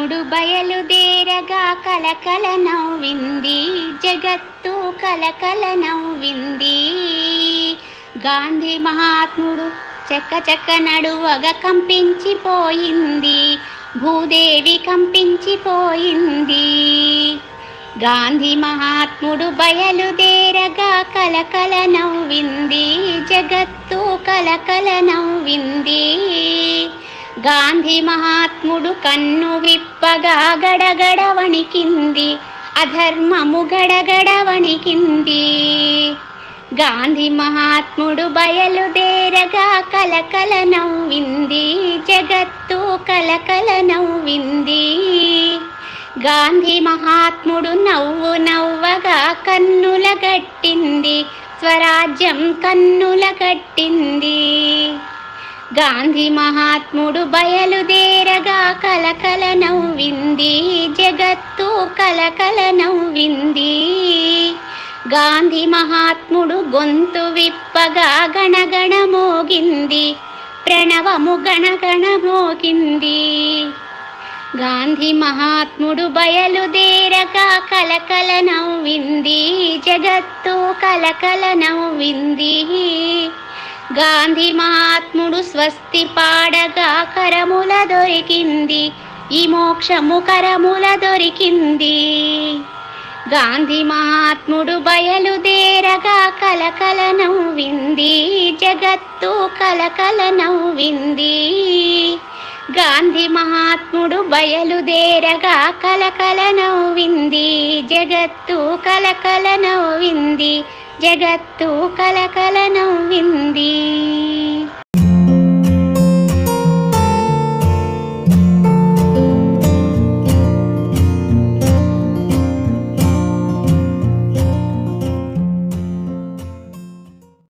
మహాత్ముడు బయలుదేరగా కలకల నవ్వింది, జగత్తు కలకల నవ్వింది. గాంధీ మహాత్ముడు చక్క చక్క నడువగా కంపించిపోయింది, భూదేవి కంపించిపోయింది. గాంధీ మహాత్ముడు బయలుదేరగా కలకల నవ్వింది, జగత్తు కలకల నవ్వింది. గాంధీ మహాత్ముడు కన్ను విప్పగా గడగడ వణికింది, అధర్మము గడగడ వణికింది. గాంధీ మహాత్ముడు బయలుదేరగా కలకల నవ్వింది, జగత్తు కలకల నవ్వింది. గాంధీ మహాత్ముడు నవ్వు నవ్వగా కన్నుల గట్టింది, స్వరాజ్యం కన్నుల గట్టింది. గాంధీ మహాత్ముడు బయలుదేరగా కలకల నవ్వింది, జగత్తు కలకల నవ్వింది. గాంధీ మహాత్ముడు గొంతు విప్పగా గణగణ మోగింది, ప్రణవము గణగణ మోగింది. గాంధీ మహాత్ముడు బయలుదేరగా కలకల నవ్వింది, జగత్తు కలకల నవ్వింది. గాంధీ మహాత్ముడు స్వస్తి పాడగా కరముల దొరికింది, ఈ మోక్షము కరముల దొరికింది. గాంధీ మహాత్ముడు బయలుదేరగా కలకల నవ్వింది, జగత్తు కలకల నవ్వింది. గాంధీ మహాత్ముడు బయలుదేరగా కలకల నవ్వింది, జగత్తు కలకల నవ్వింది, జగత్తు కలకల నవ్వింది.